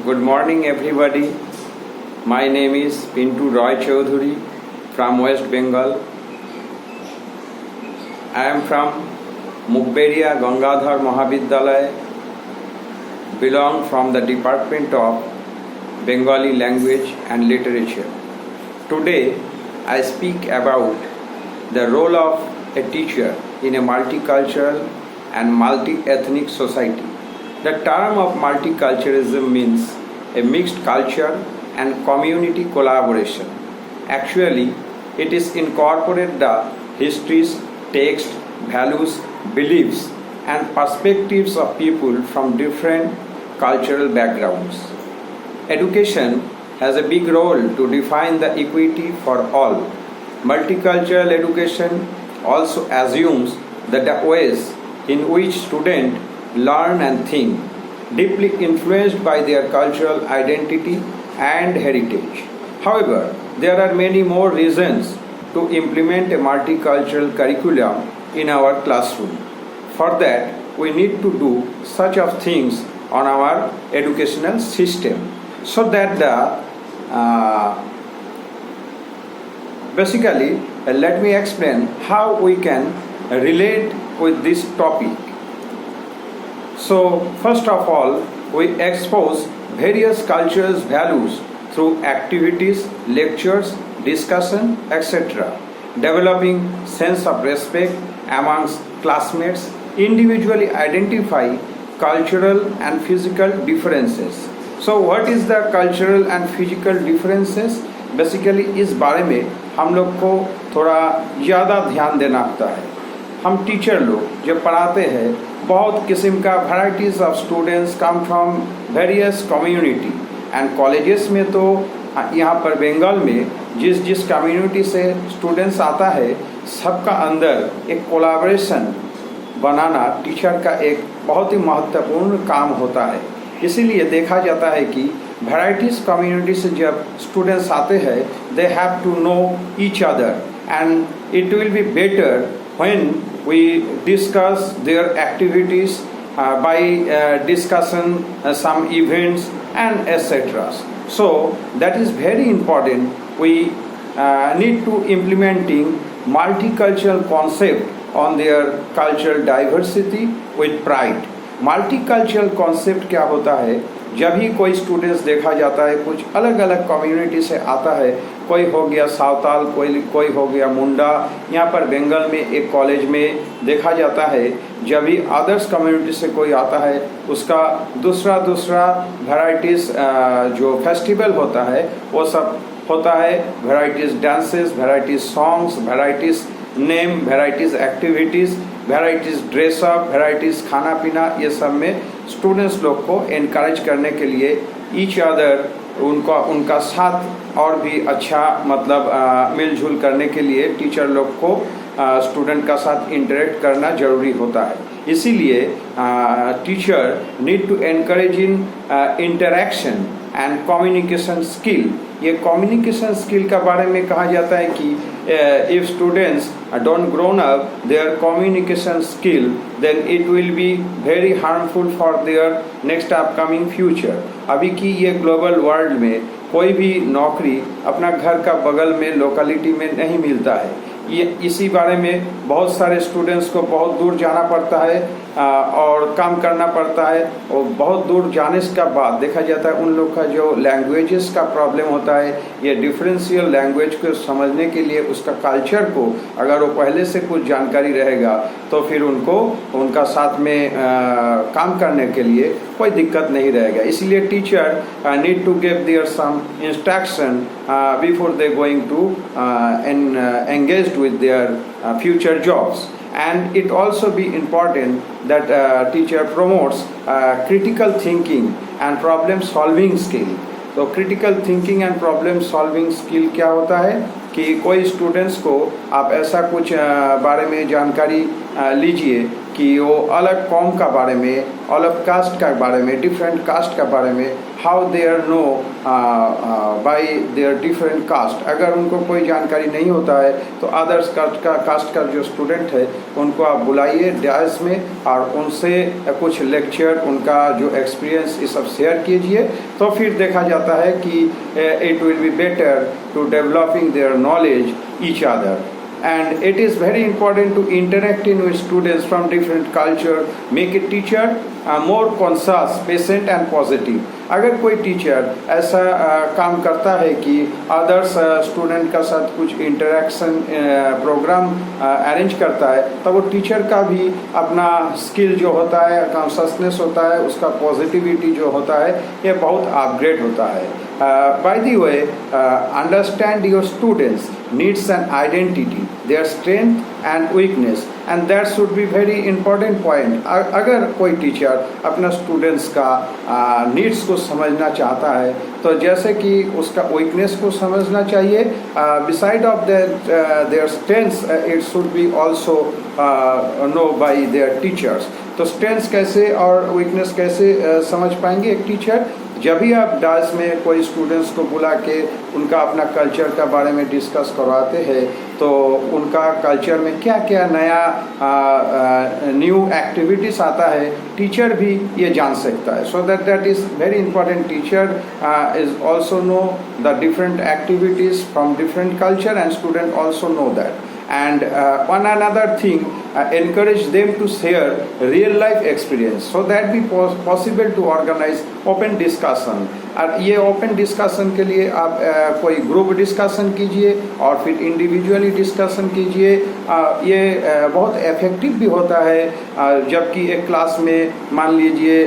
Good morning, everybody. My name is Pintu Roy Chaudhuri from West Bengal. I am from Mukberia Gangadhar Mahavidyalaya, belong from the Department of Bengali Language and Literature. Today, I speak about the role of a teacher in a multicultural and multi-ethnic society. The term of multiculturalism means a mixed culture and community collaboration. Actually, it is incorporated the histories, texts, values, beliefs, and perspectives of people from different cultural backgrounds. Education has a big role to define the equity for all. Multicultural education also assumes that the ways in which students learn and think, deeply influenced by their cultural identity and heritage. However, there are many more reasons to implement a multicultural curriculum in our classroom. For that, we need to do such of things on our educational system so that basically let me explain how we can relate with this topic. So, first of all, we expose various cultures' values through activities, lectures, discussion, etc., developing sense of respect amongst classmates, individually identify cultural and physical differences. So, what is the cultural and physical differences? Basically इस बारे में हम लोग को थोड़ा ज़्यादा ध्यान देना होता है. हम टीचर लोग जब पढ़ाते हैं, बहुत किस्म का varieties of students come from various community and colleges में तो यहाँ पर बंगाल में जिस कम्युनिटी से स्टूडेंट्स आता है, सबका अंदर एक कोलैबोरेशन बनाना टीचर का एक बहुत ही महत्वपूर्ण काम होता है. इसीलिए देखा जाता है कि वैराइटीज़ कम्युनिटी से जब स्टूडेंट्स आते हैं, they have to know each other and it will be better when we discuss their activities by discussing some events and etc. So that is very important. We need to implementing multicultural concept on their cultural diversity with pride. Multicultural concept क्या होता है? जब ही कोई students देखा जाता है, कुछ अलग अलग कम्युनिटी से आता है, कोई हो गया सावताल, कोई हो गया मुंडा. यहाँ पर बंगाल में एक कॉलेज में देखा जाता है, जब भी अदर्स कम्युनिटी से कोई आता है, उसका दूसरा वैराइटीज़ जो फेस्टिवल होता है वो सब होता है. Varieties dances, varieties songs, varieties name, varieties activities, varieties dress up, varieties खाना पीना, ये सब में स्टूडेंट्स लोग को इनकरेज करने के लिए ईच अदर उनका साथ और भी अच्छा मतलब मिलजुल करने के लिए टीचर लोग को स्टूडेंट का साथ इंटरेक्ट करना ज़रूरी होता है. इसीलिए teacher need to encourage in interaction and communication skill. ये कम्युनिकेशन स्किल का बारे में कहा जाता है कि if students don't grown up their communication skill, then it will be very harmful for their next upcoming future. अभी की ये ग्लोबल वर्ल्ड में कोई भी नौकरी अपना घर का बगल में लोकेलिटी में नहीं मिलता है. ये इसी बारे में बहुत सारे स्टूडेंट्स को बहुत दूर जाना पड़ता है और काम करना पड़ता है. और बहुत दूर जाने के बाद देखा जाता है उन लोग का जो लैंग्वेजेस का प्रॉब्लम होता है, ये डिफरेंशियल लैंग्वेज को समझने के लिए उसका कल्चर को अगर वो पहले से कुछ जानकारी रहेगा तो फिर उनको उनका साथ में काम करने के लिए कोई दिक्कत नहीं रहेगा. इसलिए teacher need to give their some instruction before they going to engaged with their future jobs. And it also be important that teacher promotes critical thinking and problem solving skill. तो critical thinking and problem solving skill क्या होता है कि कोई students को आप ऐसा कुछ बारे में जानकारी लीजिए कि वो अलग कौम का बारे में, अलग कास्ट का बारे में, डिफरेंट कास्ट का बारे में, how they are know by their different caste. अगर उनको कोई जानकारी नहीं होता है तो अदर्स कास्ट का जो स्टूडेंट है उनको आप बुलाइए डायस में और उनसे कुछ लेक्चर, उनका जो एक्सपीरियंस ये सब शेयर कीजिए। तो फिर देखा जाता है कि it will be better to developing their knowledge each other. And it is very important to interacting with students from different culture, make a teacher more conscious, patient and positive। अगर कोई teacher ऐसा काम करता है कि others student का साथ कुछ इंटरेक्शन प्रोग्राम अरेंज करता है, तो वो टीचर का भी अपना स्किल जो होता है, कॉन्शसनेस होता है, उसका पॉजिटिविटी जो होता है, ये बहुत अपग्रेड होता है। By the way, understand your students needs and identity, their strength and weakness, and that should be very important point। अगर कोई टीचर अपना स्टूडेंट्स का नीड्स को समझना चाहता है तो जैसे कि उसका वीकनेस को समझना चाहिए, beside of their strengths it should be also know by their teachers. तो स्ट्रेंथ्स कैसे और वीकनेस कैसे समझ पाएंगे एक टीचर? जब भी आप डांस में कोई स्टूडेंट्स को बुला के उनका अपना कल्चर का बारे में डिस्कस करवाते हैं तो उनका कल्चर में क्या क्या नया न्यू एक्टिविटीज़ आता है, टीचर भी ये जान सकता है। So that is very important. Teacher is also know the different activities from different culture and student also know that. And one another thing, encourage them to share real life experience so that be possible to organize open discussion। और ये open discussion के लिए आप कोई group discussion कीजिए और फिर individually discussion कीजिए। ये बहुत इफेक्टिव भी होता है। जबकि एक क्लास में मान लीजिए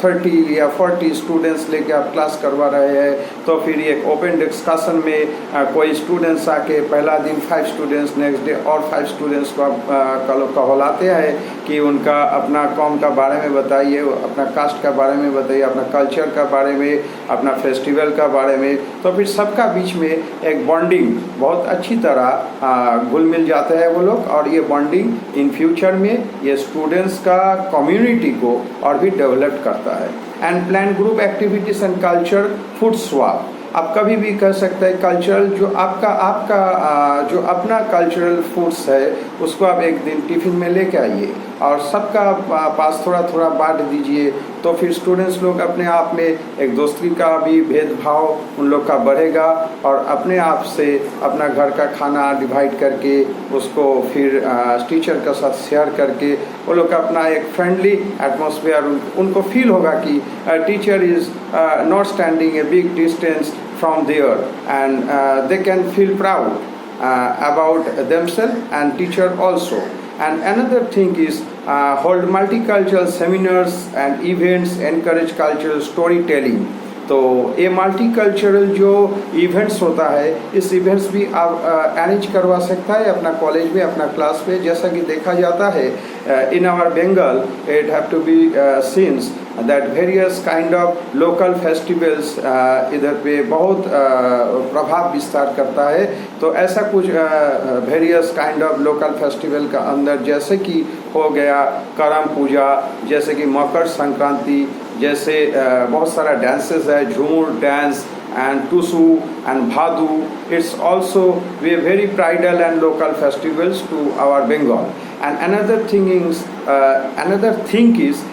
30 या 40 स्टूडेंट्स लेके आप क्लास करवा रहे हैं, तो फिर एक ओपन डिस्कशन में कोई स्टूडेंट्स आके पहला दिन 5 स्टूडेंट्स, नेक्स्ट डे और 5 स्टूडेंट्स को आप कहलाते हैं कि उनका अपना कौम का बारे में बताइए, अपना कास्ट का बारे में बताइए, अपना कल्चर का बारे में, अपना फेस्टिवल का बारे में। तो फिर सबका बीच में एक बॉन्डिंग बहुत अच्छी तरह घुल मिल जाता है वो लोग, और ये बॉन्डिंग इन फ्यूचर में ये स्टूडेंट्स का कम्युनिटी को और भी डेवलप करता है। And plan group activities and culture food swap. आप कभी भी कह सकते हैं कल्चरल जो आपका जो अपना कल्चरल फूड्स है उसको आप एक दिन टिफ़िन में लेके आइए और सबका पास थोड़ा थोड़ा बांट दीजिए। तो फिर स्टूडेंट्स लोग अपने आप में एक दोस्ती का भी भेदभाव उन लोग का बढ़ेगा और अपने आप से अपना घर का खाना डिवाइड करके उसको फिर टीचर के साथ शेयर करके वो लोग अपना एक फ्रेंडली एटमॉस्फेयर उनको फील होगा कि teacher is not standing a big distance from there, and they can feel proud about themselves and teacher also। And another thing is hold multicultural seminars and events, encourage cultural storytelling। तो ये multicultural जो events होता है, इस events भी आप arrange करवा सकता है अपना कॉलेज में, अपना क्लास में। जैसा कि देखा जाता है in our Bengal it have to be seen that various kind of local festivals इधर पे बहुत प्रभाव विस्तार करता है। तो ऐसा कुछ various kind of local festival का अंदर जैसे कि हो गया करम पूजा, जैसे कि मकर संक्रांति, जैसे बहुत सारा डांसेस है, झूमर dance and Tusu and Bhadu। It's also very pridal and local festivals to our Bengal। And another thing is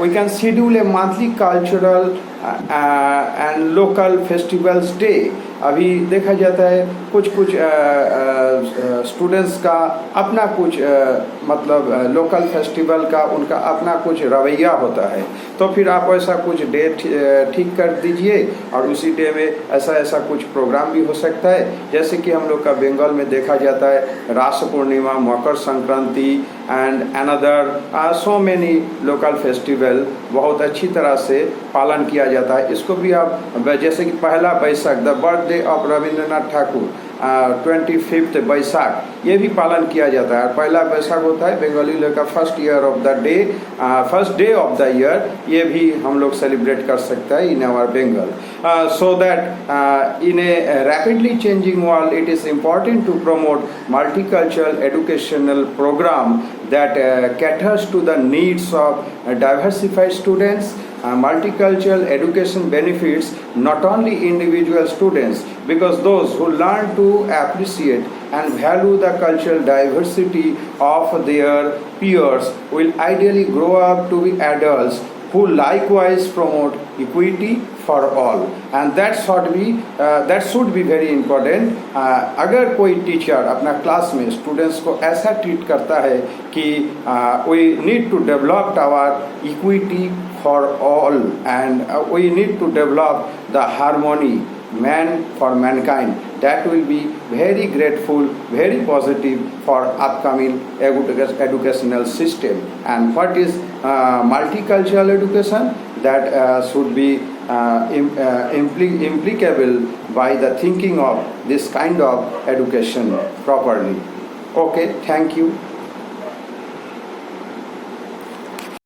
we can schedule a monthly cultural and local festivals day। अभी देखा जाता है कुछ स्टूडेंट्स का अपना कुछ मतलब लोकल फेस्टिवल का उनका अपना कुछ रवैया होता है। तो फिर आप ऐसा कुछ डे ठीक कर दीजिए और उसी डे में ऐसा कुछ प्रोग्राम भी हो सकता है। जैसे कि हम लोग का बंगाल में देखा जाता है Ras Purnima, Makar Sankranti and another so many local festival बहुत अच्छी तरह से पालन किया जाता है। इसको भी आप जैसे कि पहला बैसाख the birthday of Rabindranath Thakur, 25 बैसाख ये भी पालन किया जाता है। पहला बैसाख होता है बंगाली लोग का first day of the year, ये भी हम लोग सेलिब्रेट कर सकते हैं in our Bengal. So that in a rapidly changing world it is important to promote multicultural educational program that caters to the needs of diversified students. Multicultural education benefits not only individual students, because those who learn to appreciate and value the cultural diversity of their peers will ideally grow up to be adults who likewise promote equity for all, and that should be very important. अगर कोई teacher अपना class में students को ऐसा treat करता है कि we need to develop our equity for all and we need to develop the harmony man for mankind, that will be very grateful, very positive for upcoming educational system. And what is multicultural education? That should be implicable by the thinking of this kind of education properly. Okay, thank you.